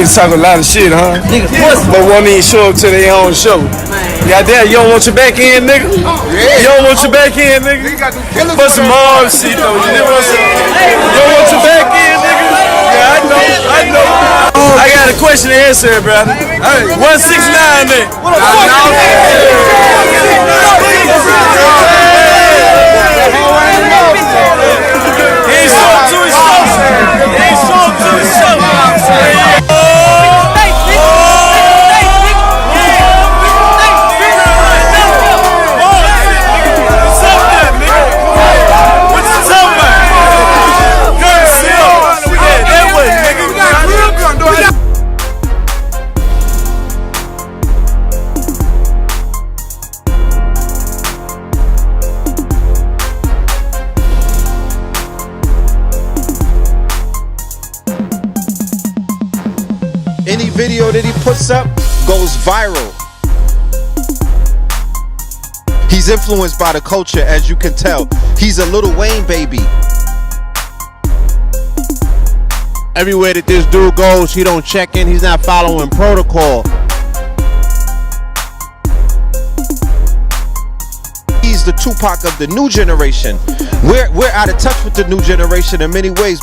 niggas talk a lot of shit, huh? But won't even show up to their own show. Goddamn, you don't want your back end, nigga? You don't want your back end, nigga? Put some more shit, though. You know what I'm saying? You don't want your back end, nigga? Yeah, I know. I got a question to answer, brother. 169, man. What the fuck? He ain't show up to his show. He ain't show up to his show. Any video that he puts up goes viral. He's influenced by the culture, as you can tell. He's a Lil Wayne baby. Everywhere that this dude goes, he don't check in. He's not following protocol. He's the Tupac of the new generation. We're out of touch with the new generation in many ways.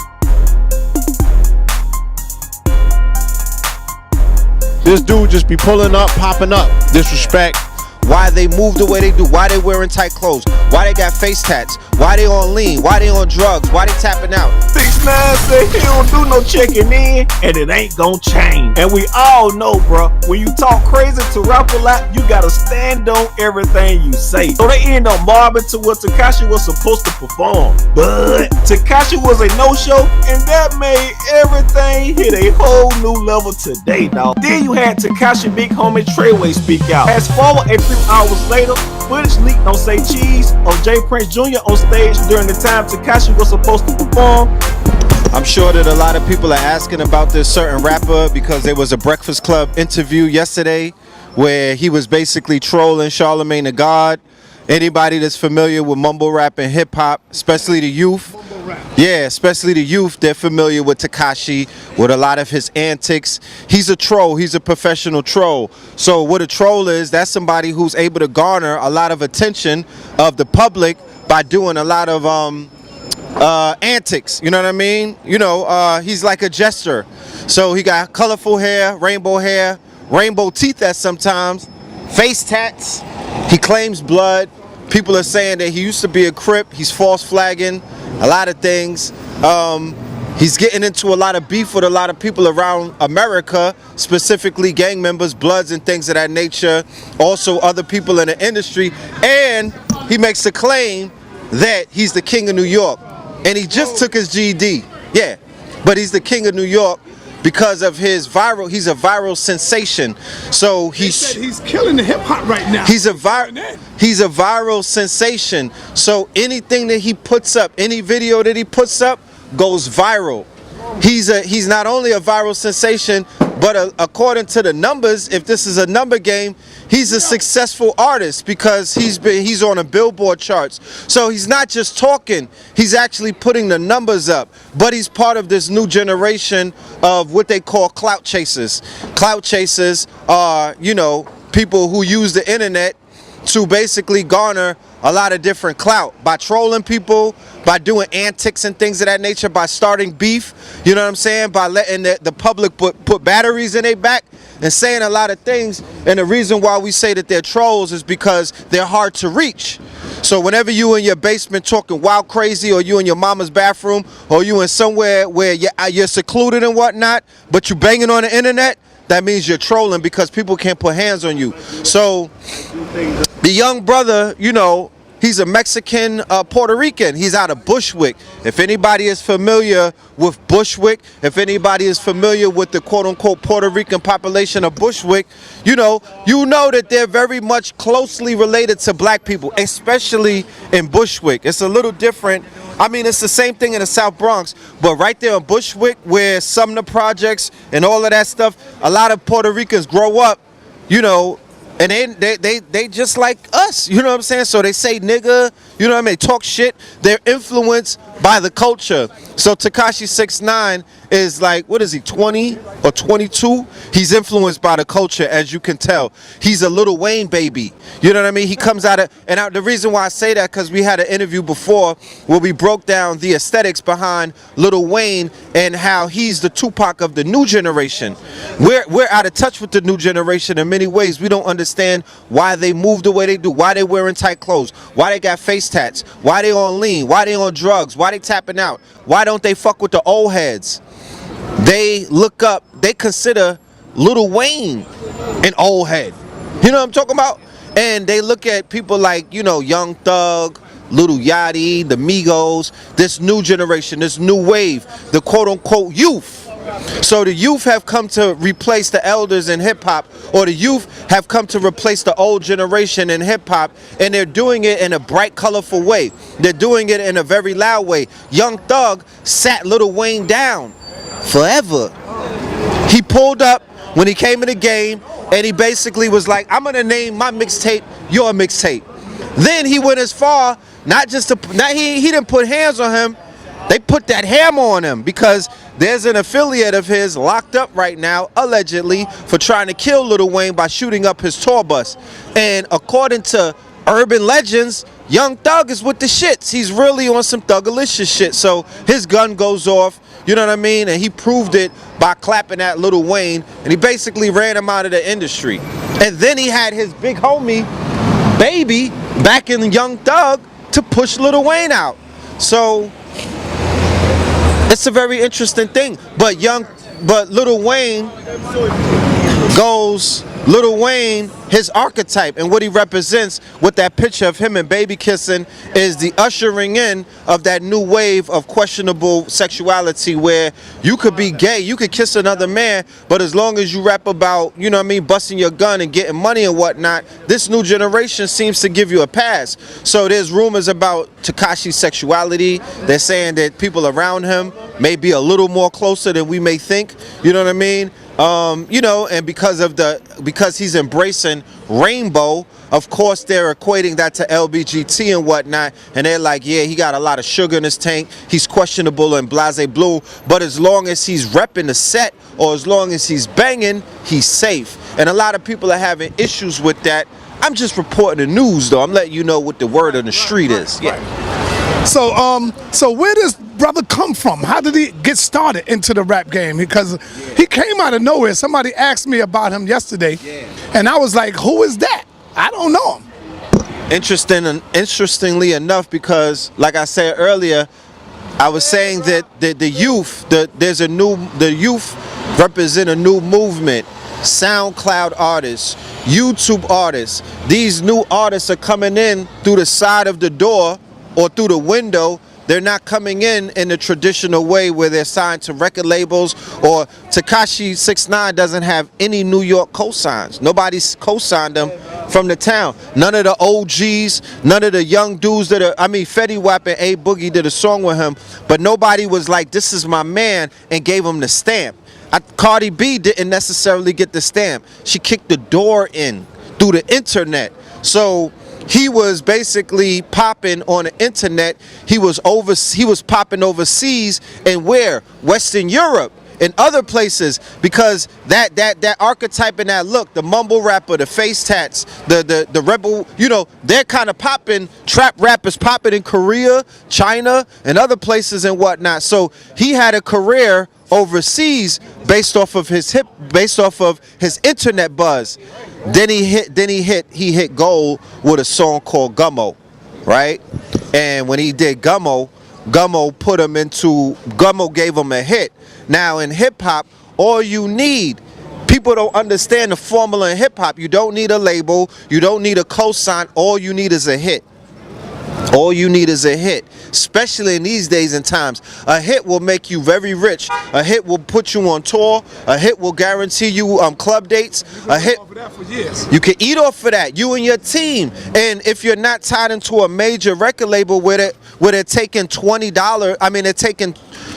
This dude just be pulling up, popping up. Disrespect. Why they move the way they do, why they wearing tight clothes, why they got face tats, why they on lean, why they on drugs, why they tapping out. 6ix9ine say he don't do no checking in, and it ain't gonna change. And we all know, bro, when you talk crazy to rap a lot, you gotta stand on everything you say. So they end up mobbing to what Tekashi was supposed to perform. But Tekashi was a no-show, and that made everything hit a whole new level today, dog. Then you had Tekashi big homie Treyway speak out. Fast forward a few hours later, footage leaked on Say Cheese of J Prince Jr. on stage during the time Tekashi was supposed to perform. I'm sure that a lot of people are asking about this certain rapper because there was a Breakfast Club interview yesterday where he was basically trolling Charlemagne the God. Anybody that's familiar with mumble rap and hip hop, especially the youth, yeah, especially the youth, they're familiar with Tekashi, with a lot of his antics. He's a troll. He's a professional troll. So what a troll is, that's somebody who's able to garner a lot of attention of the public by doing a lot of antics. You know what I mean? You know, he's like a jester. So he got colorful hair, rainbow teeth at sometimes, face tats. He claims blood. People are saying that he used to be a Crip. He's false flagging a lot of things. He's getting into a lot of beef with a lot of people around America, specifically gang members, Bloods, and things of that nature. Also other people in the industry. And he makes the claim that he's the king of New York. And he just took his GED. Yeah, but he's the king of New York because of his he's a viral sensation. So he's killing the hip hop right now. He's a viral sensation. So anything that he puts up, any video that he puts up goes viral. He's not only a viral sensation, but according to the numbers, if this is a number game, he's a successful artist because he's on a Billboard charts. So he's not just talking, he's actually putting the numbers up. But he's part of this new generation of what they call clout chasers. Clout chasers are, you know, people who use the internet to basically garner a lot of different clout by trolling people, by doing antics and things of that nature, by starting beef, you know what I'm saying, by letting the public put batteries in their back and saying a lot of things. And the reason why we say that they're trolls is because they're hard to reach. So whenever you in your basement talking wild crazy, or you in your mama's bathroom, or you in somewhere where you're secluded and whatnot, but you banging on the internet, that means you're trolling because people can't put hands on you. So the young brother, you know, he's a Mexican Puerto Rican. He's out of Bushwick. If anybody is familiar with Bushwick, if anybody is familiar with the quote-unquote Puerto Rican population of Bushwick, you know that they're very much closely related to black people, especially in Bushwick. It's a little different. I mean, it's the same thing in the South Bronx, but right there in Bushwick, where Sumner Projects and all of that stuff, a lot of Puerto Ricans grow up, you know, and they just like us. cuss, you know what I'm saying? So they say nigga, you know what I mean? They talk shit. They're influenced by the culture. So Tekashi69 is like, what is he, 20 or 22? He's influenced by the culture, as you can tell. He's a Lil Wayne baby. You know what I mean? He comes out of, and the reason why I say that, because we had an interview before where we broke down the aesthetics behind Lil Wayne and how he's the Tupac of the new generation. We're out of touch with the new generation in many ways. We don't understand why they move the way they do, why they wearing tight clothes, why they got face tats, why they on lean, why they on drugs, why they tapping out, why don't they fuck with the old heads. They look up, they consider Lil Wayne an old head. You know what I'm talking about? And they look at people like, you know, Young Thug, Lil Yachty, the Migos, this new generation, this new wave, the quote-unquote youth. So the youth have come to replace the elders in hip-hop, or the youth have come to replace the old generation in hip-hop, and they're doing it in a bright, colorful way. They're doing it in a very loud way. Young Thug sat Lil Wayne down forever. He pulled up when he came in the game, and he basically was like, I'm gonna name my mixtape your mixtape. Then he went as far, not just to, he didn't put hands on him, they put that hammer on him, because there's an affiliate of his locked up right now, allegedly, for trying to kill Lil Wayne by shooting up his tour bus. And according to urban legends, Young Thug is with the shits. He's really on some Thugalicious shit. So his gun goes off, you know what I mean? And he proved it by clapping at Lil Wayne, and he basically ran him out of the industry. And then he had his big homie, Baby, back in Young Thug to push Lil Wayne out. So it's a very interesting thing. But Lil Wayne goes, Lil Wayne, his archetype and what he represents with that picture of him and Baby kissing is the ushering in of that new wave of questionable sexuality, where you could be gay, you could kiss another man, but as long as you rap about, you know what I mean, busting your gun and getting money and whatnot, this new generation seems to give you a pass. So there's rumors about Tekashi's sexuality. They're saying that people around him may be a little more closer than we may think, you know what I mean? You know, and because he's embracing rainbow, of course they're equating that to LBGT and whatnot, and they're like, yeah, he got a lot of sugar in his tank, he's questionable and blase blue, but as long as he's repping the set, or as long as he's banging, he's safe. And a lot of people are having issues with that. I'm just reporting the news though. I'm letting you know what the word on the street is. Yeah. So where does brother come from? How did he get started into the rap game? Because he came out of nowhere. Somebody asked me about him yesterday, and I was like, who is that? I don't know him. Interestingly enough, because like I said earlier, I was saying that the youth represent a new movement. SoundCloud artists, YouTube artists. These new artists are coming in through the side of the door or through the window. They're not coming in the traditional way where they're signed to record labels, or Tekashi69 doesn't have any New York cosigns. Nobody's co-signed them from the town. None of the OGs, none of the young dudes that are, I mean, Fetty Wap and A Boogie did a song with him, but nobody was like, this is my man, and gave him the stamp. Cardi B didn't necessarily get the stamp. She kicked the door in through the internet. So he was basically popping on the internet. He was popping overseas, and where? Western Europe and other places, because that archetype and that look, the mumble rapper, the face tats, the rebel, you know, they're kind of popping. Trap rappers popping in Korea, China, and other places and whatnot. So he had a career overseas based off of his internet buzz. Then he hit gold with a song called Gummo, right? And when he did Gummo gave him a hit. Now in hip hop, all you need, people don't understand the formula in hip hop. You don't need a label, you don't need a cosign, all you need is a hit. All you need is a hit, especially in these days and times. A hit will make you very rich. A hit will put you on tour. A hit will guarantee you club dates. A hit, you can eat off of that, you and your team. And if you're not tied into a major record label where they're taking $20, I mean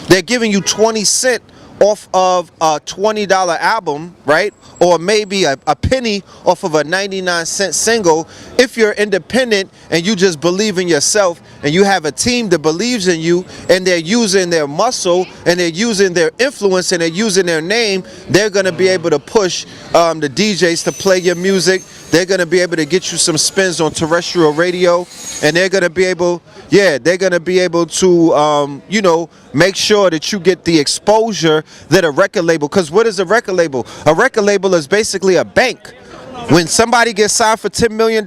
they're giving you 20 cents off of a $20 album, right? Or maybe a penny off of a 99-cent single. If you're independent and you just believe in yourself and you have a team that believes in you and they're using their muscle and they're using their influence and they're using their name, they're going to be able to push the DJs to play your music. They're going to be able to get you some spins on terrestrial radio, and they're going to be able, to, you know, make sure that you get the exposure that a record label, because what is a record label? A record label is basically a bank. When somebody gets signed for $10 million,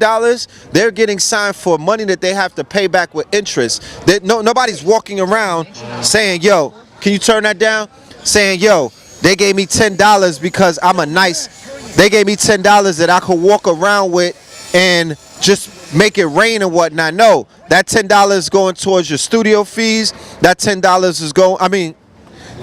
they're getting signed for money that they have to pay back with interest. Nobody's walking around saying, yo, can you turn that down? Saying, yo, they gave me $10 because I'm a nice... They gave me $10 that I could walk around with and just make it rain and whatnot. No, that $10 is going towards your studio fees. That $10 is going,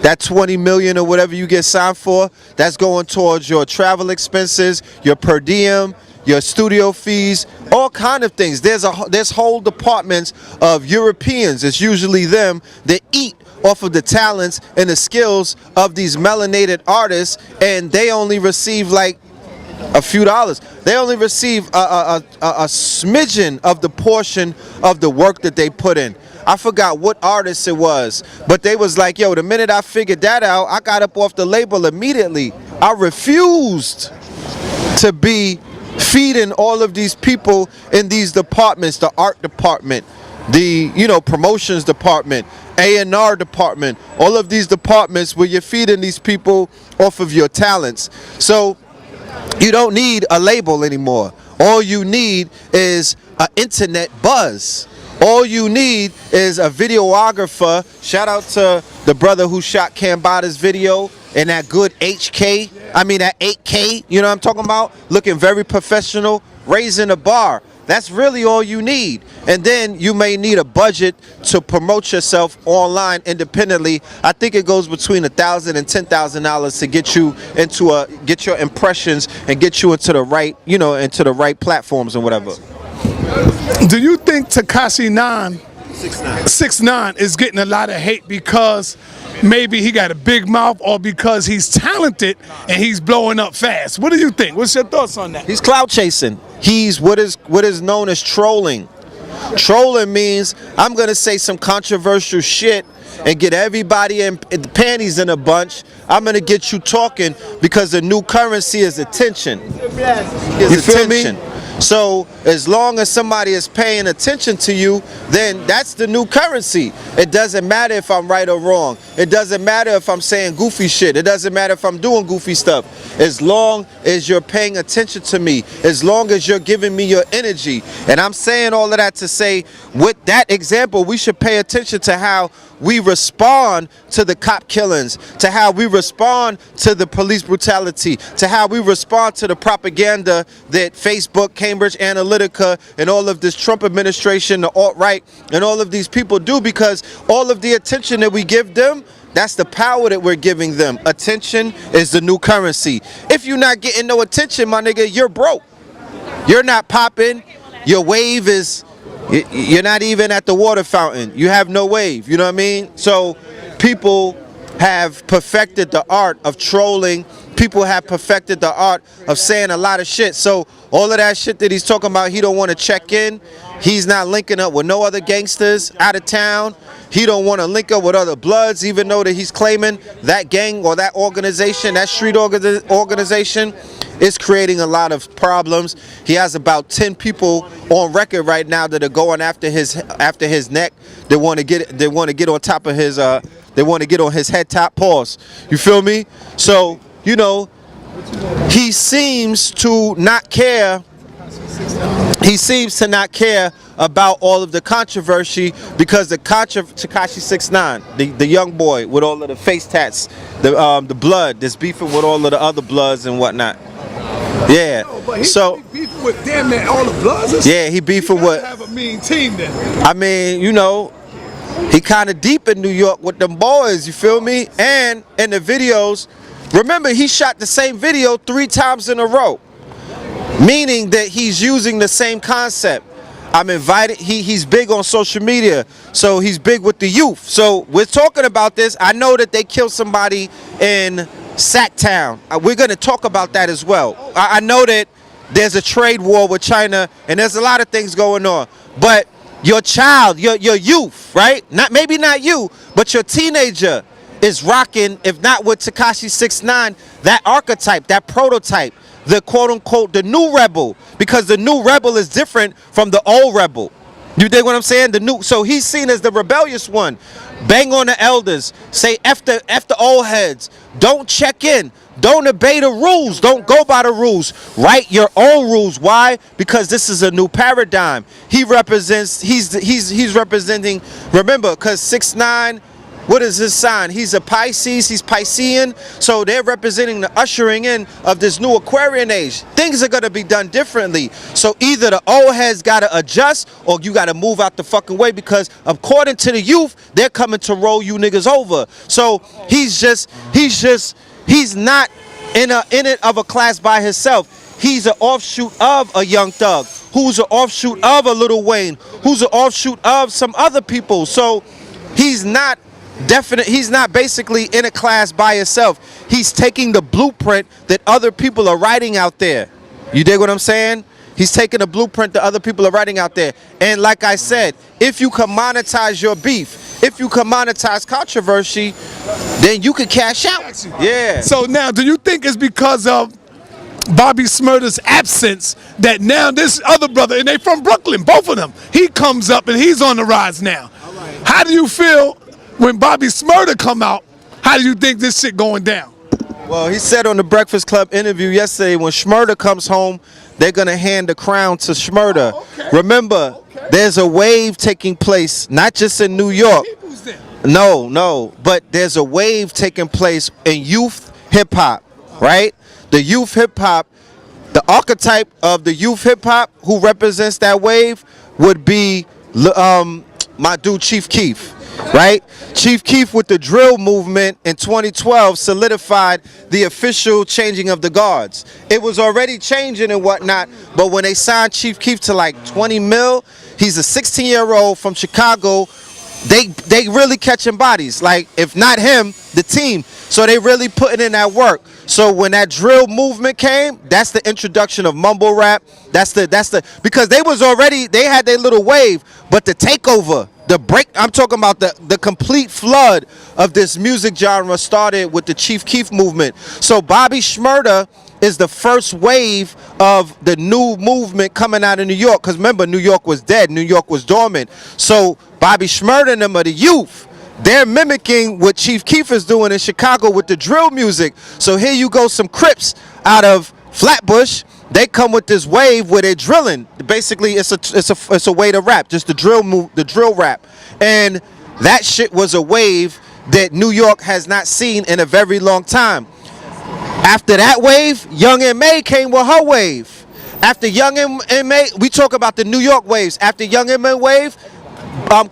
that 20 million or whatever you get signed for, that's going towards your travel expenses, your per diem, your studio fees, all kind of things. There's whole departments of Europeans. It's usually them that eat off of the talents and the skills of these melanated artists, and they only receive like a few dollars. They only receive a smidgen of the portion of the work that they put in. I forgot what artist it was, but they was like, yo, the minute I figured that out, I got up off the label immediately. I refused to be feeding all of these people in these departments, the art department, the, you know, promotions department, A&R department, all of these departments where you're feeding these people off of your talents. So you don't need a label anymore. All you need is an internet buzz. All you need is a videographer. Shout out to the brother who shot Cambada's video and that good that 8K, you know what I'm talking about? Looking very professional, raising the bar. That's really all you need. And then you may need a budget to promote yourself online independently. I think it goes between $1,000 and $10,000 to get you get your impressions and get you into the right, into the right platforms and whatever. Do you think Tekashi69 is getting a lot of hate because maybe he got a big mouth or because he's talented and he's blowing up fast? What do you think? What's your thoughts on that? He's clout chasing. He's what is known as trolling. Trolling means I'm gonna say some controversial shit and get everybody in the panties in a bunch. I'm gonna get you talking because the new currency is attention. You feel me? So as long as somebody is paying attention to you, then that's the new currency. It doesn't matter if I'm right or wrong. It doesn't matter if I'm saying goofy shit. It doesn't matter if I'm doing goofy stuff. As long as you're paying attention to me, as long as you're giving me your energy. And I'm saying all of that to say, with that example, we should pay attention to how we respond to the cop killings, to how we respond to the police brutality, to how we respond to the propaganda that Facebook, Cambridge Analytica, and all of this Trump administration, the alt-right, and all of these people do, because all of the attention that we give them, that's the power that we're giving them. Attention is the new currency. If you're not getting no attention, my nigga, you're broke. You're not popping. Your wave is... You're not even at the water fountain. You have no wave. You know what I mean? So people have perfected the art of trolling. People have perfected the art of saying a lot of shit. So all of that shit that he's talking about, he don't want to check in. He's not linking up with no other gangsters out of town. He don't want to link up with other Bloods, even though that he's claiming that gang or that organization, that street organization, is creating a lot of problems. He has about 10 people on record right now that are going after his neck. They want to get on top of his they want to get on his head top. Pause. You feel me? So, you know, he seems to not care. He seems to not care about all of the controversy because the Tekashi69, the young boy with all of the face tats, the blood that's beefing with all of the other Bloods and whatnot. Yeah, so he beefing with damn near all the Bloods. Yeah, he beefing with. Have a mean team then. I mean, you know, he kind of deep in New York with them boys. You feel me? And in the videos, remember he shot the same video 3 times in a row, meaning that he's using the same concept. I'm invited. He's big on social media, so he's big with the youth. So we're talking about this. I know that they killed somebody in Sacktown. We're gonna talk about that as well. I know that there's a trade war with China, and there's a lot of things going on. But your child, your youth, right? Maybe not you, but your teenager is rocking, if not with Tekashi69, that archetype, that prototype, the quote-unquote, the new rebel, because the new rebel is different from the old rebel. You dig what I'm saying? So he's seen as the rebellious one. Bang on the elders, say F the old heads, don't check in, don't obey the rules, don't go by the rules, write your own rules. Why? Because this is a new paradigm. He represents, he's representing, remember, because 6ix9ine, what is his sign? He's a Pisces, he's Piscean, so they're representing the ushering in of this new Aquarian age. Things are going to be done differently. So either the old heads got to adjust or you got to move out the fucking way, because according to the youth, they're coming to roll you niggas over. So he's not in it of a class by himself. He's an offshoot of a Young Thug, who's an offshoot of a Lil Wayne, who's an offshoot of some other people. So he's not basically in a class by himself. He's taking the blueprint that other people are writing out there. You dig what I'm saying? He's taking the blueprint that other people are writing out there. And like I said, if you can monetize your beef, if you can monetize controversy, then you can cash out. Yeah. So now, do you think it's because of Bobby Shmurda's absence that now this other brother, and they from Brooklyn, both of them, he comes up and he's on the rise now? How do you feel when Bobby Shmurda come out? How do you think this shit going down? Well, he said on the Breakfast Club interview yesterday, when Shmurda comes home, they're going to hand the crown to Shmurda. Remember, there's a wave taking place, not just in New York. No, but there's a wave taking place in youth hip-hop, right? The youth hip-hop, the archetype of the youth hip-hop who represents that wave would be my dude Chief Keef. Right? Chief Keef with the drill movement in 2012 solidified the official changing of the guards. It was already changing and whatnot, but when they signed Chief Keef to like 20 mil, he's a 16-year-old from Chicago. They really catching bodies. Like, if not him, the team. So they really putting in that work. So when that drill movement came, that's the introduction of mumble rap. That's the because they had their little wave, but the takeover, the break, I'm talking about the complete flood of this music genre started with the Chief Keef movement. So Bobby Shmurda is the first wave of the new movement coming out of New York. Because remember, New York was dead. New York was dormant. So Bobby Shmurda and them are the youth. They're mimicking what Chief Keef is doing in Chicago with the drill music. So here you go, some Crips out of Flatbush. They come with this wave where they're drilling. Basically, it's a way to rap, just the drill rap. And that shit was a wave that New York has not seen in a very long time. After that wave, Young M.A. came with her wave. After Young M.A., we talk about the New York waves. After Young M.A. wave,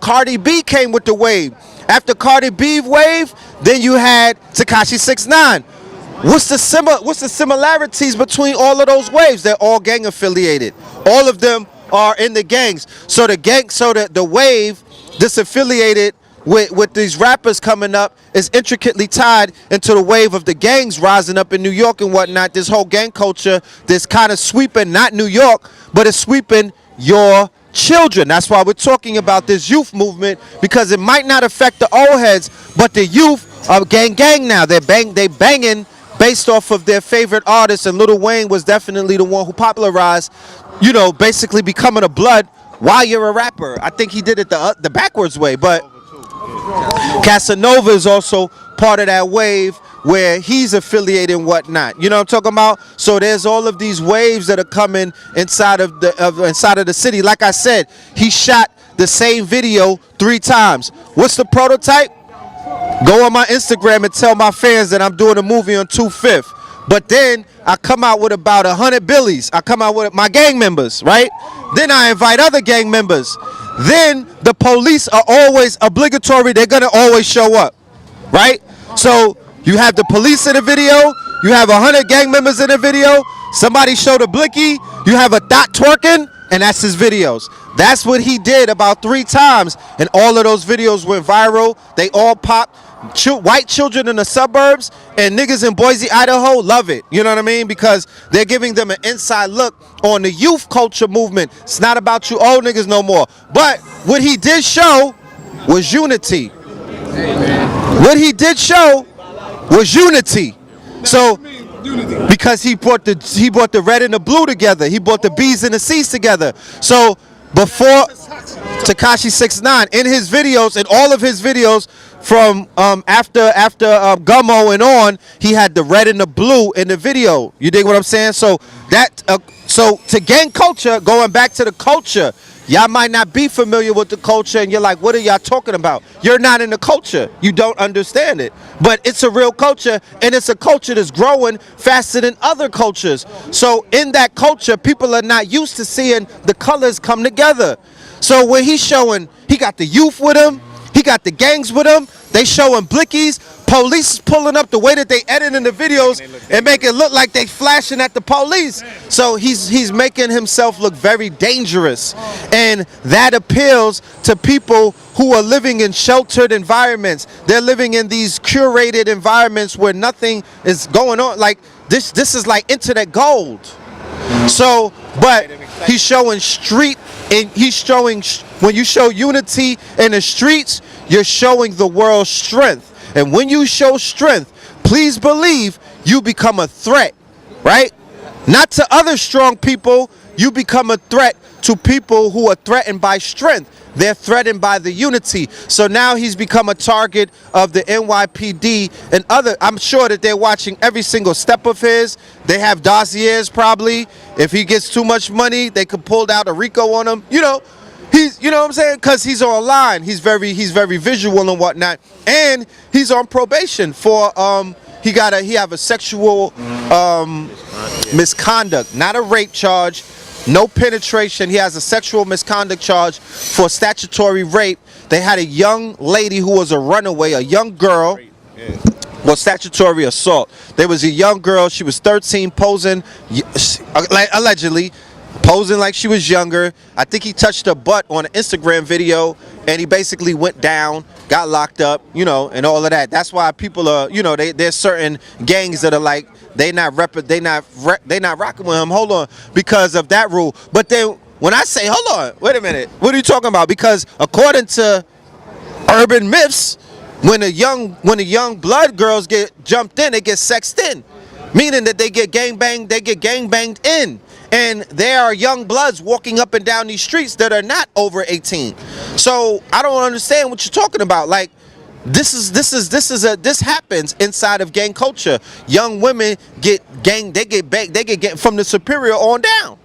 Cardi B came with the wave. After Cardi B wave, then you had Tekashi69. What's the similarities between all of those waves? They're all gang affiliated. All of them are in the gangs. So the wave disaffiliated with these rappers coming up is intricately tied into the wave of the gangs rising up in New York and whatnot. This whole gang culture that's kind of sweeping not New York, but it's sweeping your children. That's why we're talking about this youth movement, because it might not affect the old heads, but the youth are gang now. They banging based off of their favorite artists, and Lil Wayne was definitely the one who popularized, basically becoming a blood while you're a rapper. I think he did it the backwards way, but Casanova is also part of that wave where he's affiliated and whatnot. You know what I'm talking about? So there's all of these waves that are coming inside of the city. Like I said, he shot the same video 3 times. What's the prototype? Go on my Instagram and tell my fans that I'm doing a movie on 2/5. But then I come out with about 100 billies. I come out with my gang members, right? Then I invite other gang members. Then the police are always obligatory. They're going to always show up, right? So you have the police in the video. You have 100 gang members in the video. Somebody showed a blicky. You have a thot twerking. and that's his videos. That's what he did about 3 times, and all of those videos went viral. They all popped. White children in the suburbs and niggas in Boise, Idaho love it. You know what I mean? Because they're giving them an inside look on the youth culture movement. It's not about you old niggas no more. But what he did show was unity. What he did show was unity. So because he brought the red and the blue together. He brought the B's and the C's together. So before Tekashi69 in his videos, in all of his videos from after Gummo and on, he had the red and the blue in the video. You dig what I'm saying? So that so to gang culture, going back to the culture, y'all might not be familiar with the culture and you're like, what are y'all talking about? You're not in the culture. You don't understand it. But it's a real culture, and it's a culture that's growing faster than other cultures. So in that culture, people are not used to seeing the colors come together. So when he's showing, he got the youth with him, he got the gangs with him, they showing blickies, police is pulling up the way that they edit in the videos and make it look like they flashing at the police. So he's making himself look very dangerous. And that appeals to people who are living in sheltered environments. They're living in these curated environments where nothing is going on. Like this is like internet gold. So, but he's showing street, and he's showing, when you show unity in the streets, you're showing the world strength. And when you show strength, please believe you become a threat, right? Not to other strong people, you become a threat to people who are threatened by strength. They're threatened by the unity. So now he's become a target of the NYPD and other. I'm sure that they're watching every single step of his. They have dossiers probably. If he gets too much money, they could pull out a RICO on him. You know, you know what I'm saying? Because he's online. He's very visual and whatnot. And he's on probation for he have a sexual misconduct, not a rape charge. No penetration. He has a sexual misconduct charge for statutory rape. They had a young lady who was a runaway, a young girl. Well, statutory assault. There was a young girl. She was 13, posing, allegedly, posing like she was younger. I think he touched her butt on an Instagram video, and he basically went down, got locked up, you know, and all of that. That's why people are, you know, there's certain gangs that are like, they not rocking with him. Hold on, because of that rule. But then when I say, hold on, wait a minute, what are you talking about? Because according to urban myths, when the young blood girls get jumped in, they get sexed in, meaning that they get gangbanged in. And there are young bloods walking up and down these streets that are not over 18. So I don't understand what you're talking about. Like, this happens inside of gang culture. Young women get from the superior on down.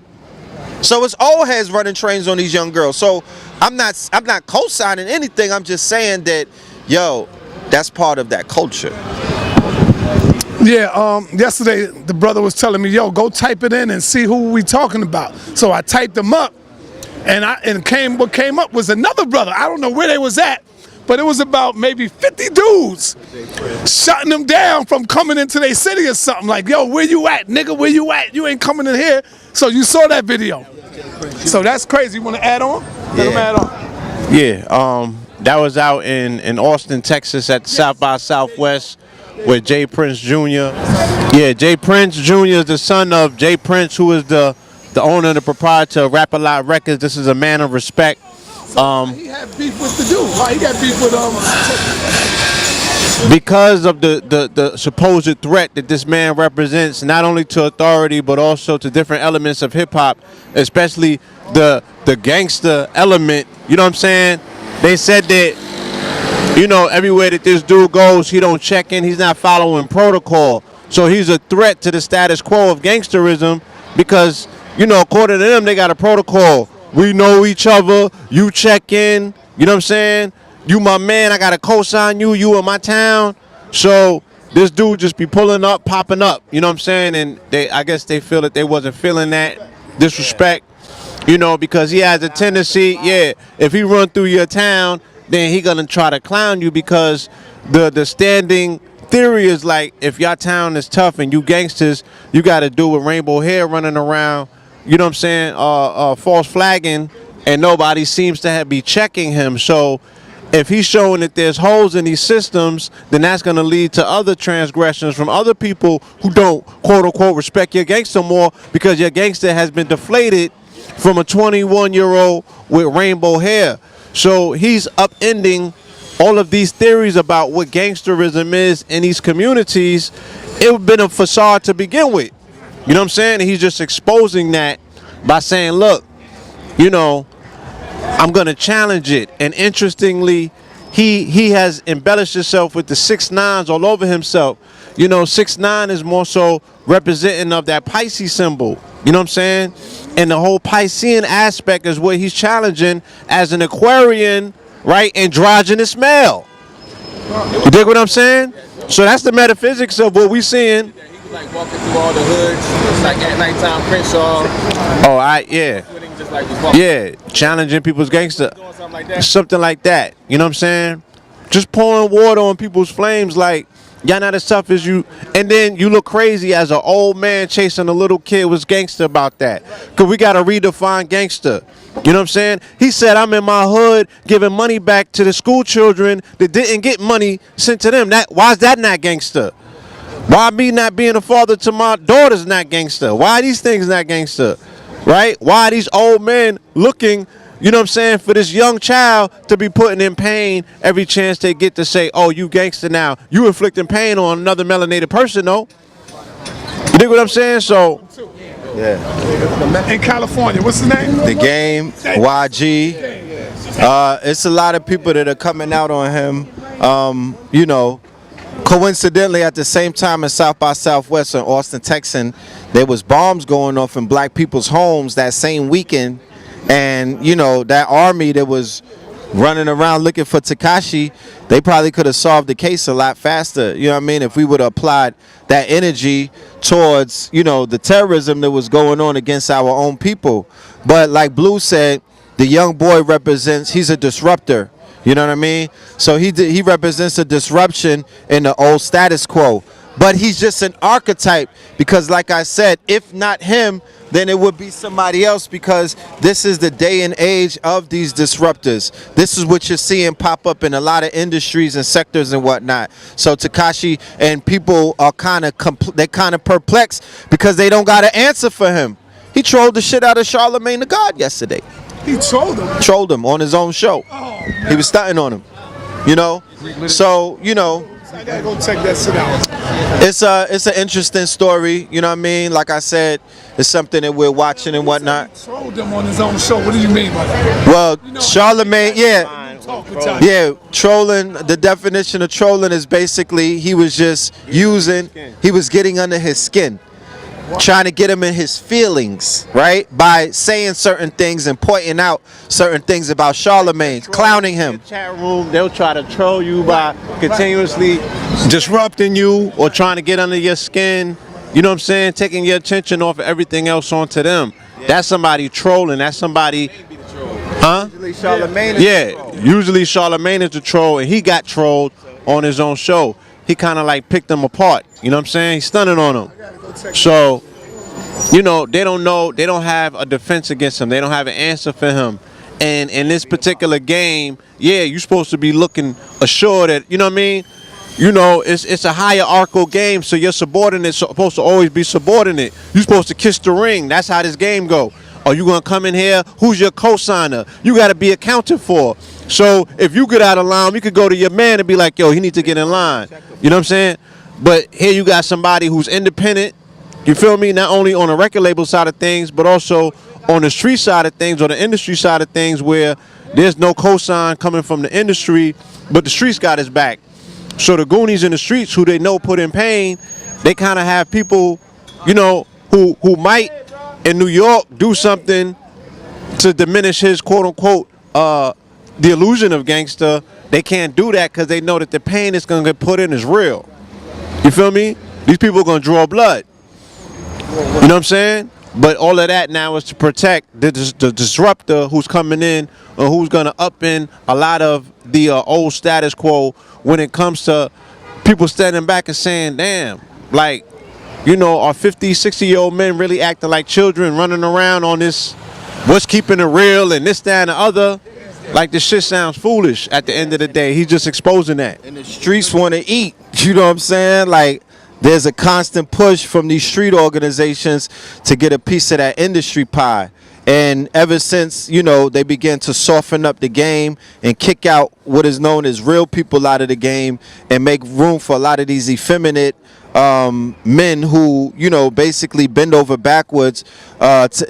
So it's old heads running trains on these young girls. So I'm not co-signing anything. I'm just saying that, yo, that's part of that culture. Yeah, yesterday the brother was telling me, yo, go type it in and see who we talking about. So I typed them up, and what came up was another brother. I don't know where they was at, but it was about maybe 50 dudes shutting them down from coming into their city or something. Like, yo, where you at, nigga? Where you at? You ain't coming in here. So you saw that video. So that's crazy. You want to add on? Let him add on. Yeah, that was out in Austin, Texas at South by Southwest with Jay Prince Jr. Yeah, Jay Prince Jr. is the son of Jay Prince, who is the owner and the proprietor of Rap-A-Lot Records. This is a man of respect. He had beef with the dude. He got beef with because of the supposed threat that this man represents, not only to authority but also to different elements of hip hop, especially the gangster element. You know what I'm saying? They said that, you know, everywhere that this dude goes, he don't check in. He's not following protocol. So he's a threat to the status quo of gangsterism because, you know, according to them, they got a protocol. We know each other. You check in. You know what I'm saying? You my man. I got to co-sign you. You in my town. So this dude just be pulling up, popping up. You know what I'm saying? And I guess they feel that they wasn't feeling that disrespect, you know, because he has a tendency, yeah, if he run through your town, then he gonna try to clown you because the standing theory is like, if your town is tough and you gangsters, you got to do with rainbow hair running around you know what I'm saying, false flagging, and nobody seems to be checking him. So if he's showing that there's holes in these systems, then that's going to lead to other transgressions from other people who don't, quote unquote, respect your gangster more, because your gangster has been deflated from a 21-year-old with rainbow hair. So he's upending all of these theories about what gangsterism is in these communities. It would have been a facade to begin with. You know what I'm saying? And he's just exposing that by saying, look, you know, I'm going to challenge it. And interestingly, he has embellished himself with the 6'9s all over himself. You know, 6'9 is more so representing of that Pisces symbol. You know what I'm saying? And the whole Piscean aspect is what he's challenging as an Aquarian, right, androgynous male. You dig what I'm saying? So that's the metaphysics of what we're seeing. He was like walking through all the hoods. It's like at nighttime, Crenshaw. Oh, yeah. Just like was walking. Yeah, challenging people's gangster. Doing something like that. Something like that. You know what I'm saying? Just pouring water on people's flames like, y'all not as tough as you. And then you look crazy as an old man chasing a little kid was gangster about that. Because we got to redefine gangster. You know what I'm saying? He said, I'm in my hood giving money back to the school children that didn't get money sent to them. Why is that not gangster? Why me not being a father to my daughters not gangster? Why are these things not gangster? Right? Why are these old men looking, you know what I'm saying, for this young child to be putting in pain every chance they get to say, oh, you gangster now. You inflicting pain on another melanated person, though. You dig what I'm saying? So, Yeah. In California, what's the name? The Game, YG. It's a lot of people that are coming out on him. You know, coincidentally, at the same time in South by Southwest in Austin, Texas, there was bombs going off in black people's homes that same weekend. And, you know, that army that was running around looking for Tekashi, they probably could have solved the case a lot faster. You know what I mean? If we would have applied that energy towards, you know, the terrorism that was going on against our own people. But like Blue said, the young boy represents, he's a disruptor. You know what I mean? So he represents a disruption in the old status quo. But he's just an archetype because, like I said, if not him, then it would be somebody else, because this is the day and age of these disruptors. This is what you're seeing pop up in a lot of industries and sectors and whatnot. So Tekashi and people are kind of perplexed because they don't got an answer for him. He trolled the shit out of Charlemagne the God yesterday. He trolled him. Trolled him on his own show. Oh, he was stunting on him. You know? So, you know, I gotta go check that shit out. it's an interesting story, you know what I mean? Like I said, it's something that we're watching and whatnot. He trolled him on his own show. What do you mean by that? Well, Charlemagne, yeah, trolling, the definition of trolling is basically he was just he was getting under his skin. Trying to get him in his feelings, right? By saying certain things and pointing out certain things about Charlemagne, clowning him. Chat room, they'll try to troll you by continuously disrupting you or trying to get under your skin. You know what I'm saying? Taking your attention off of everything else onto them. Yeah. That's somebody trolling. That's somebody. Huh? Usually Charlemagne. Usually Charlemagne is the troll, and he got trolled on his own show. He kind of like picked them apart. You know what I'm saying? He's stunning on them. So, you know, they don't know. They don't have a defense against him. They don't have an answer for him. And in this particular game, yeah, you're supposed to be looking assured that, you know what I mean? You know, it's a hierarchical game, so your subordinate's supposed to always be subordinate. You're supposed to kiss the ring. That's how this game go. Are you going to come in here? Who's your cosigner? You got to be accounted for. So if you get out of line, you could go to your man and be like, yo, he needs to get in line. You know what I'm saying? But here you got somebody who's independent. You feel me? Not only on the record label side of things, but also on the street side of things or the industry side of things, where there's no cosign coming from the industry, but the streets got his back. So the Goonies in the streets, who they know put in pain, they kind of have people, you know, who might in New York do something to diminish his quote unquote the illusion of gangster. They can't do that because they know that the pain that's gonna get put in is real. You feel me? These people are gonna draw blood. You know what I'm saying? But all of that now is to protect the disruptor who's coming in, or who's gonna upend a lot of the old status quo when it comes to people standing back and saying, damn, like, you know, are 50, 60-year-old men really acting like children, running around on this, what's keeping it real and this, that, and the other. Like, this shit sounds foolish at the end of the day. He's just exposing that. And the streets want to eat. You know what I'm saying? Like, there's a constant push from these street organizations to get a piece of that industry pie. And ever since, you know, they began to soften up the game and kick out what is known as real people out of the game and make room for a lot of these effeminate men who, you know, basically bend over backwards,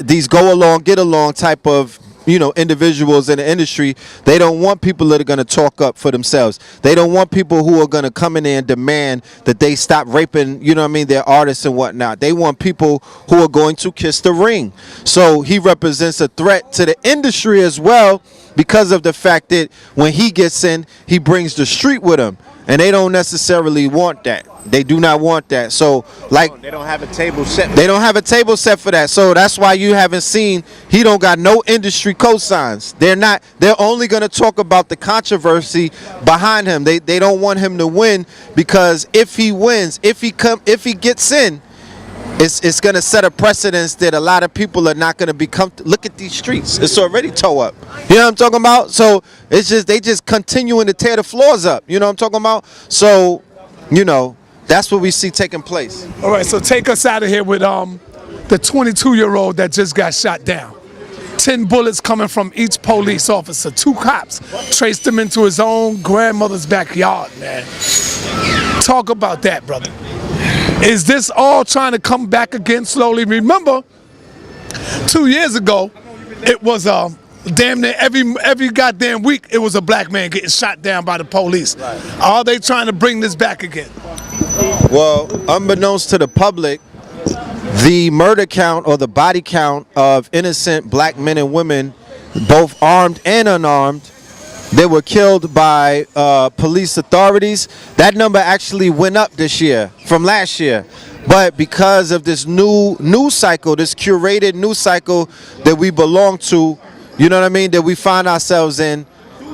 these go along, get along type of, you know, individuals in the industry. They don't want people that are going to talk up for themselves. They don't want people who are going to come in there and demand that they stop raping, you know what I mean, their artists and whatnot. They want people who are going to kiss the ring. So he represents a threat to the industry as well, because of the fact that when he gets in, he brings the street with him. And they don't necessarily want that. They do not want that. So, like, They don't have a table set. they don't have a table set for that. So that's why you haven't seen, he don't got no industry cosigns. They're only going to talk about the controversy behind him. They don't want him to win, because if he wins, if he gets in, it's going to set a precedence that a lot of people are not going to be look at these streets. It's already toe up. You know what I'm talking about? So it's just, they just continuing to tear the floors up. You know what I'm talking about? So, you know, that's what we see taking place. All right, so take us out of here with the 22-year-old that just got shot down. 10 bullets coming from each police officer. 2 cops traced him into his own grandmother's backyard, man. Talk about that, brother. Is this all trying to come back again slowly? Remember, 2 years ago, it was damn near every goddamn week, it was a black man getting shot down by the police. Right. Are they trying to bring this back again? Well, unbeknownst to the public, the murder count or the body count of innocent black men and women, both armed and unarmed, they were killed by police authorities. That number actually went up this year from last year. But because of this new news cycle, this curated news cycle that we belong to, you know what I mean, that we find ourselves in,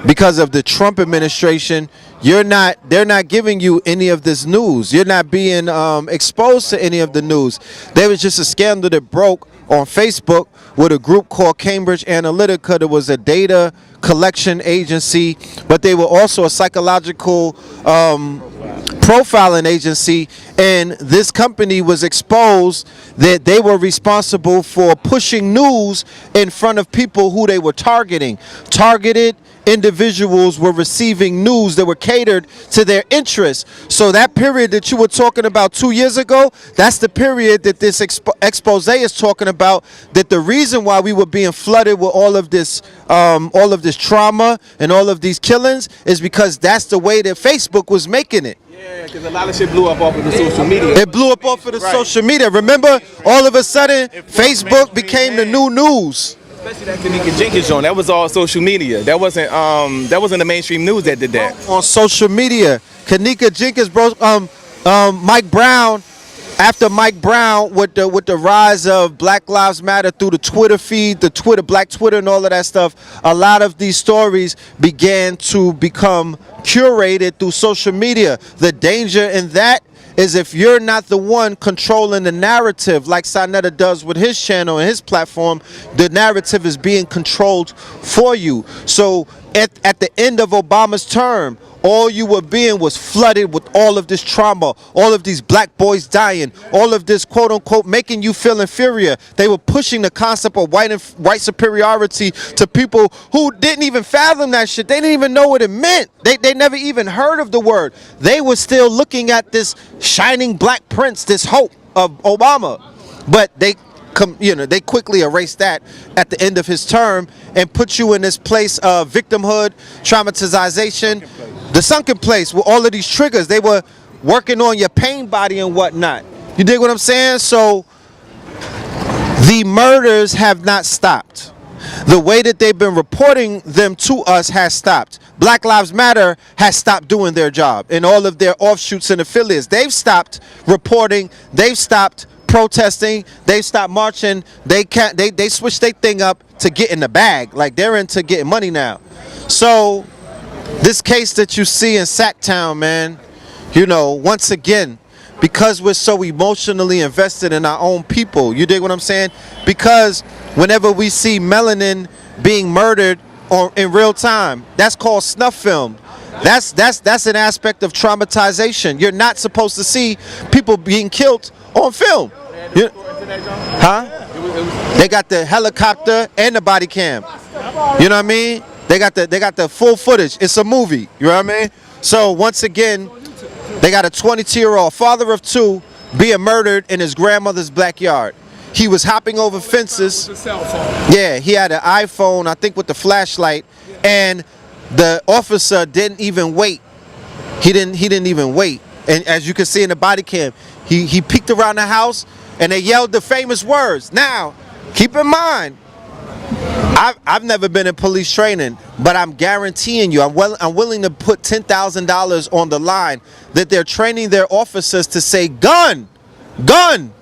because of the Trump administration, they're not giving you any of this news. You're not being exposed to any of the news. There was just a scandal that broke on Facebook with a group called Cambridge Analytica. That was a data collection agency, but they were also a psychological profiling agency, and this company was exposed that they were responsible for pushing news in front of people who they were targeting. Targeted individuals were receiving news that were catered to their interests. So that period that you were talking about 2 years ago, that's the period that this expose is talking about, that the reason why we were being flooded with all of this trauma and all of these killings is because that's the way that Facebook was making it. Yeah, because a lot of shit blew up off of the social media. It blew up off of the social media. Remember, all of a sudden, Facebook became the new news. Especially that Kanika Jenkins joint. That was all social media. That wasn't the mainstream news that did that. On social media, Kanika Jenkins, bro, Mike Brown. After Mike Brown, with the rise of Black Lives Matter through the Twitter feed, Black Twitter and all of that stuff, a lot of these stories began to become curated through social media. The danger in that is if you're not the one controlling the narrative, like Sinetta does with his channel and his platform, the narrative is being controlled for you. So at the end of Obama's term, all you were being was flooded with all of this trauma, all of these black boys dying, all of this quote unquote making you feel inferior. They were pushing the concept of white superiority to people who didn't even fathom that shit. They didn't even know what it meant. They never even heard of the word. They were still looking at this shining black prince, this hope of Obama. But they quickly erased that at the end of his term and put you in this place of victimhood, traumatization, the sunken place with all of these triggers. They were working on your pain body and whatnot. You dig what I'm saying? So the murders have not stopped. The way that they've been reporting them to us has stopped. Black Lives Matter has stopped doing their job, and all of their offshoots and affiliates. They've stopped reporting. They've stopped protesting. They've stopped marching. They switched their thing up to get in the bag. Like, they're into getting money now. So this case that you see in Sacktown, man, you know, once again, because we're so emotionally invested in our own people. You dig what I'm saying? Because whenever we see melanin being murdered in real time, that's called snuff film. That's an aspect of traumatization. You're not supposed to see people being killed on film. They got the helicopter and the body cam. You know what I mean? They got the full footage. It's a movie. You know what I mean? So once again, they got a 22-year-old father of two being murdered in his grandmother's backyard. He was hopping over fences. Yeah, he had an iPhone, I think, with the flashlight, and the officer didn't even wait. He didn't even wait. And as you can see in the body cam, he peeked around the house and they yelled the famous words. Now, keep in mind, I've never been in police training, but I'm guaranteeing you, I'm willing to put $10,000 on the line that they're training their officers to say gun, gun.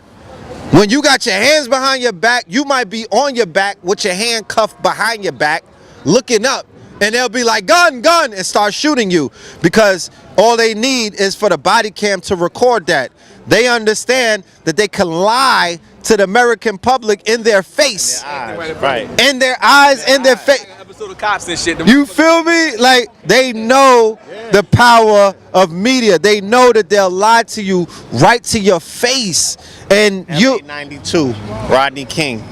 When you got your hands behind your back, you might be on your back with your hand cuffed behind your back, looking up, and they'll be like, gun, gun, and start shooting you, because all they need is for the body cam to record that. They understand that they can lie to the American public in their face. In their eyes, in their face. You feel me? Like, they know the power of media. They know that they'll lie to you right to your face. And you 92, Rodney King.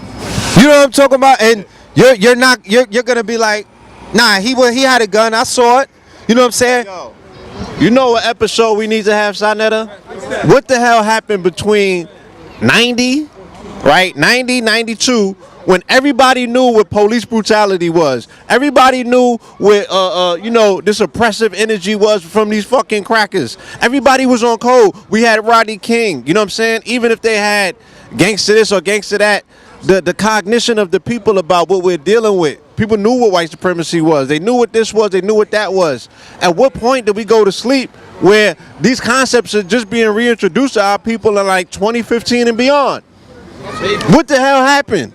You know what I'm talking about? And you're gonna be like, nah, he had a gun. I saw it. You know what I'm saying? Yo, you know what episode we need to have, Sanetta? What the hell happened between 90, right? 90, 92, when everybody knew what police brutality was. Everybody knew what, you know, this oppressive energy was from these fucking crackers. Everybody was on code. We had Rodney King. You know what I'm saying? Even if they had gangster this or gangster that, the cognition of the people about what we're dealing with. People knew what white supremacy was. They knew what this was. They knew what that was. At what point did we go to sleep where these concepts are just being reintroduced to our people in like 2015 and beyond? What the hell happened?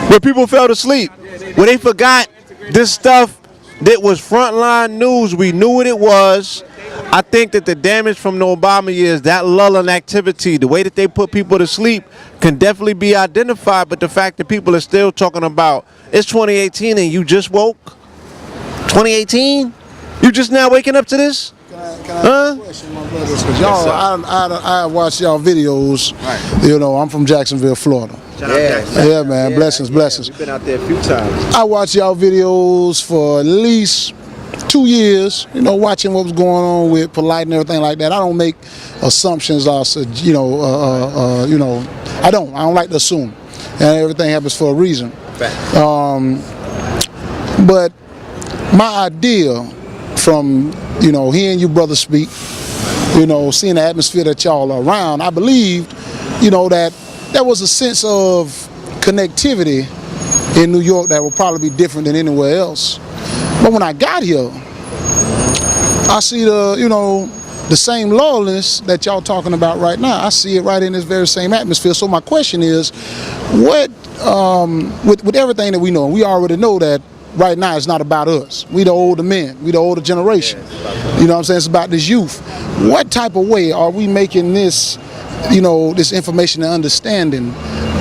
Where people fell asleep, where they forgot this stuff that was frontline news. We knew what it was. I think that the damage from the Obama years, that lull in activity, the way that they put people to sleep can definitely be identified, but the fact that people are still talking about it's 2018 and you just woke? 2018? You just now waking up to this? Can I ask a question, my brothers? Because y'all, I watch y'all videos. Right. You know, I'm from Jacksonville, Florida. Yeah, man. Blessings. We've been out there a few times. I watch y'all videos for at least 2 years, you know, watching what was going on with Polite and everything like that. I don't make assumptions, I don't like to assume, and everything happens for a reason. But my idea from, you know, hearing you brothers speak, you know, seeing the atmosphere that y'all are around, I believed, you know, that there was a sense of connectivity in New York that would probably be different than anywhere else. But when I got here, I see the same lawlessness that y'all talking about right now. I see it right in this very same atmosphere. So my question is, what, with everything that we know, we already know that right now it's not about us. We the older men, we the older generation. You know what I'm saying? It's about this youth. What type of way are we making this, you know, this information and understanding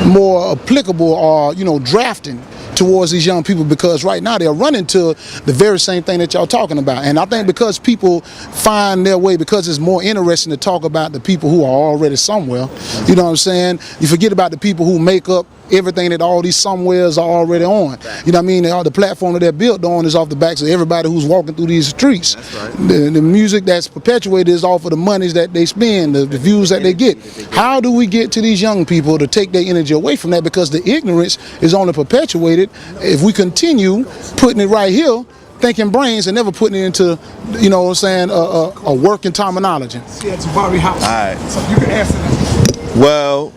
more applicable, or, you know, drafting towards these young people? Because right now they're running to the very same thing that y'all talking about. And I think because people find their way, because it's more interesting to talk about the people who are already somewhere, you know what I'm saying? You forget about the people who make up everything that all these somewheres are already on. You know what I mean? The platform that they're built on is off the backs of everybody who's walking through these streets. That's right. The music that's perpetuated is off of the monies that they spend, the views that they get. How do we get to these young people to take their energy away from that? Because the ignorance is only perpetuated if we continue putting it right here, thinking brains and never putting it into, you know what I'm saying, a working terminology. Yeah, it's Barbie House. All right. So you can answer that. Well,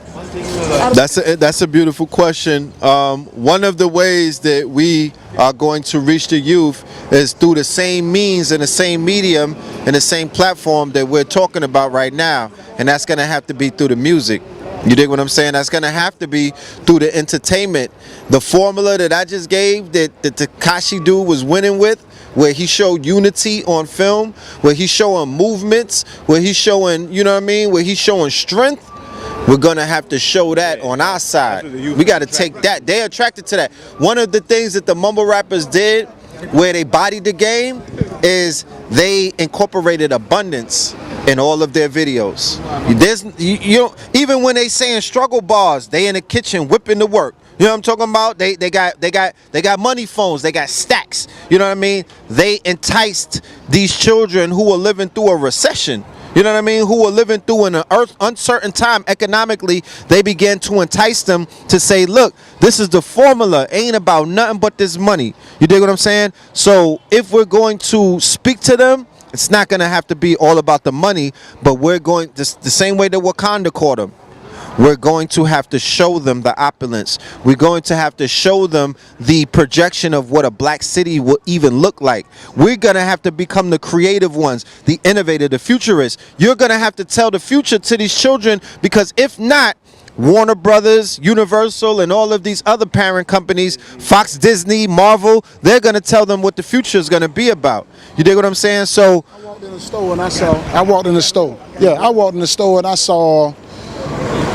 that's a beautiful question. One of the ways that we are going to reach the youth is through the same means and the same medium and the same platform that we're talking about right now, and that's going to have to be through the music. You dig what I'm saying? That's going to have to be through the entertainment. The formula that I just gave, that the Tekashi dude was winning with, where he showed unity on film, where he's showing movements, where he's showing, you know what I mean, where he's showing strength, we're gonna have to show that on our side. We gotta take that. They're attracted to that. One of the things that the mumble rappers did, where they bodied the game, is they incorporated abundance in all of their videos. There's, you know, even when they saying struggle bars, they in the kitchen whipping the work. You know what I'm talking about? They got money phones, they got stacks. You know what I mean? They enticed these children who were living through a recession. You know what I mean? Who were living through an uncertain time economically. They began to entice them to say, look, this is the formula. Ain't about nothing but this money. You dig what I'm saying? So if we're going to speak to them, it's not going to have to be all about the money, but we're going the same way that Wakanda caught them. We're going to have to show them the opulence. We're going to have to show them the projection of what a black city will even look like. We're going to have to become the creative ones, the innovator, the futurists. You're going to have to tell the future to these children, because if not, Warner Brothers, Universal, and all of these other parent companies, Fox, Disney, Marvel, they're going to tell them what the future is going to be about. You dig what I'm saying? So I walked in the store and I walked in the store and I saw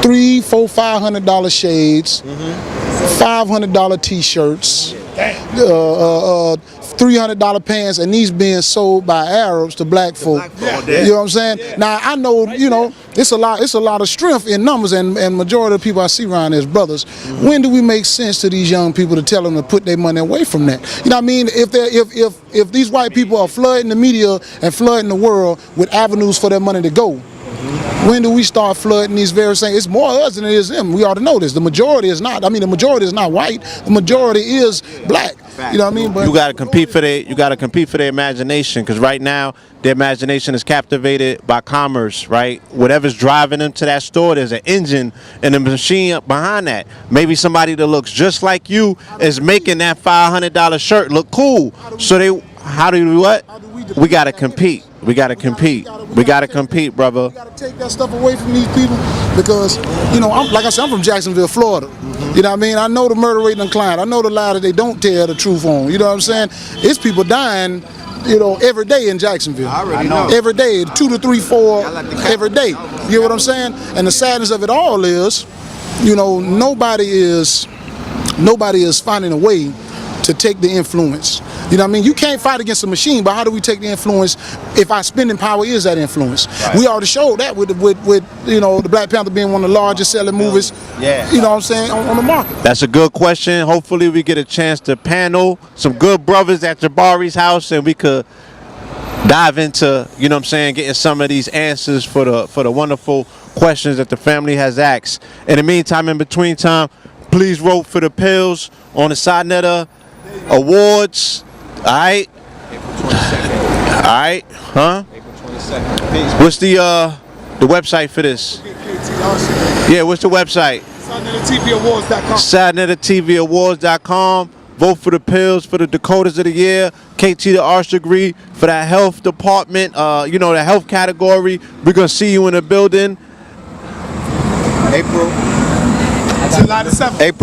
$300, $400, $500 shades, $500 t-shirts, $300 pants, and these being sold by Arabs to black folk. You know what I'm saying? Now I know, you know, it's a lot of strength in numbers, and majority of the people I see around is brothers. When do we make sense to these young people to tell them to put their money away from that? You know what I mean? If these white people are flooding the media and flooding the world with avenues for their money to go, when do we start flooding these various things? It's more us than it is them. We ought to know this. The majority is not. I mean, the majority is not white. The majority is black. You know what I mean? But you got to compete for their. You got to compete for their imagination, because right now their imagination is captivated by commerce. Right, whatever's driving them to that store, there's an engine and a machine behind that. Maybe somebody that looks just like you is making that $500 shirt look cool. So they, how do we what? We got to compete. We got to compete. We got to compete, brother. We got to take that stuff away from these people, because, you know, like I said, I'm from Jacksonville, Florida. You know what I mean? I know the murder rate declined. I know the lie that they don't tell the truth on. You know what I'm saying? It's people dying, you know, every day in Jacksonville. I already know. Every day, 2 to 3, 4 every day. You know what I'm saying? And the sadness of it all is, you know, nobody is finding a way to take the influence. You know what I mean? You can't fight against a machine, but how do we take the influence if our spending power is that influence? Right. We already showed that with you know, the Black Panther being one of the largest selling movies, you know what I'm saying, on the market. That's a good question. Hopefully we get a chance to panel some good brothers at Jabari's house, and we could dive into, you know what I'm saying, getting some of these answers for the wonderful questions that the family has asked. In the meantime, in between time, please vote for the pills on the Side Netter Awards. Alright. Alright, huh? April 22nd. What's the website for this? Yeah, what's the website? SideNetterTVAwards.com. SideNetterTVAwards.com. Vote for the pills for the Dakotas of the Year. KT the Arts degree for that health department, you know, the health category. We're gonna see you in the building. April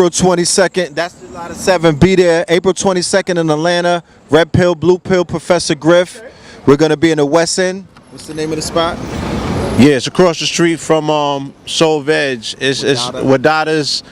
22nd. That's July the 7th. Be there. April 22nd in Atlanta. Red Pill, Blue Pill, Professor Griff. We're gonna be in the West End. What's the name of the spot? Yeah, it's across the street from Soul Veg. It's Wadada's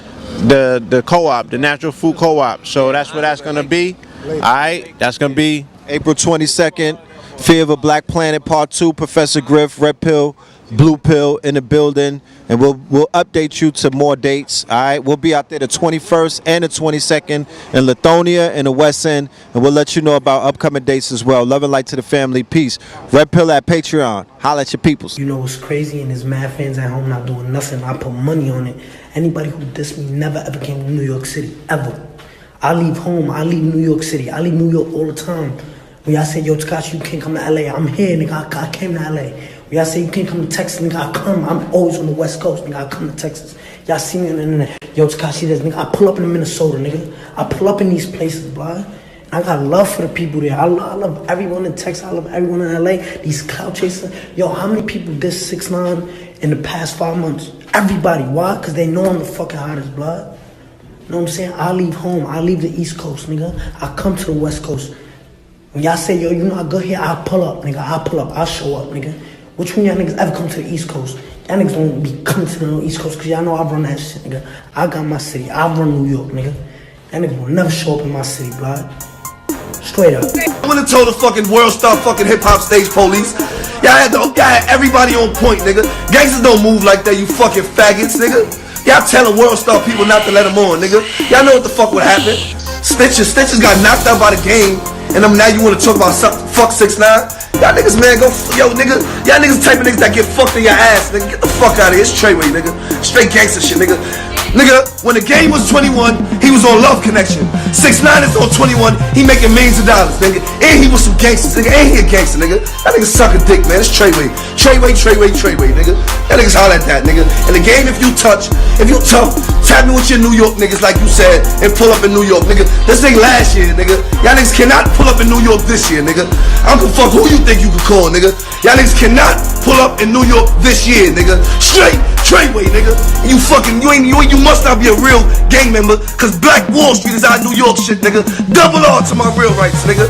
the co-op, the natural food co-op. So that's where that's gonna be. Alright, that's gonna be April 22nd. Fear of a Black Planet Part 2. Professor Griff, Red Pill, Blue Pill in the building, and we'll update you to more dates. All right, we'll be out there the 21st and the 22nd in Lithonia in the West End, and we'll let you know about upcoming dates as well. Love and light to the family. Peace. Red Pill at Patreon. Holla at your peoples. You know, it's crazy, and there's mad fans at home not doing nothing. I put money on it. Anybody who dissed me never ever came to New York City, ever. I leave home, I leave New York City, I leave New York all the time. When y'all say, yo, Tekashi, you can't come to LA, I'm here, nigga, I came to LA. When y'all say you can't come to Texas, nigga, I come. I'm always on the West Coast, nigga, I come to Texas. Y'all see me on the internet, yo, Tekashi, this, nigga, I pull up in Minnesota, nigga. I pull up in these places, bro. I got love for the people there. I love everyone in Texas, I love everyone in LA. These clout chasers, yo, how many people dissed 6ix9ine in the past 5 months? Everybody, why? Because they know I'm the fucking hottest, blood. You know what I'm saying? I leave home, I leave the East Coast, nigga. I come to the West Coast. When y'all say, yo, you not good here, I'll pull up, nigga. I'll pull up. I'll show up, nigga. Which one y'all niggas ever come to the East Coast? Y'all niggas don't be coming to the East Coast because y'all know I run that shit, nigga. I got my city. I run New York, nigga. Y'all niggas will never show up in my city, blood. Straight up. I would have told the fucking world star fucking hip hop stage police. Y'all had everybody on point, nigga. Gangsters don't move like that, you fucking faggots, nigga. Y'all telling world star people not to let them on, nigga. Y'all know what the fuck would happen. Stitches got knocked out by the game, and now you want to talk about fuck 6ix9ine? Y'all niggas, man, yo, nigga. Y'all niggas the type of niggas that get fucked in your ass, nigga. Get the fuck out of here. It's Treyway, nigga. Straight gangster shit, nigga. Nigga, when the game was 21, he was on Love Connection. 6ix9ine is on 21, he making millions of dollars, nigga. And he was some gangsters, nigga. And he a gangster, nigga. That nigga suck a dick, man. It's Treyway. Treyway, nigga. That niggas holler at that, nigga. In the game, if you tough, tap me with your New York niggas like you said, and pull up in New York, nigga. This thing last year, nigga. Y'all niggas cannot pull up in New York this year, nigga. I don't give a fuck who you think you can call, nigga. Y'all niggas cannot pull up in New York this year, nigga. Straight Treyway, nigga. You must not be a real gang member, cause Black Wall Street is our New York shit, nigga. Double R to my real rights, nigga.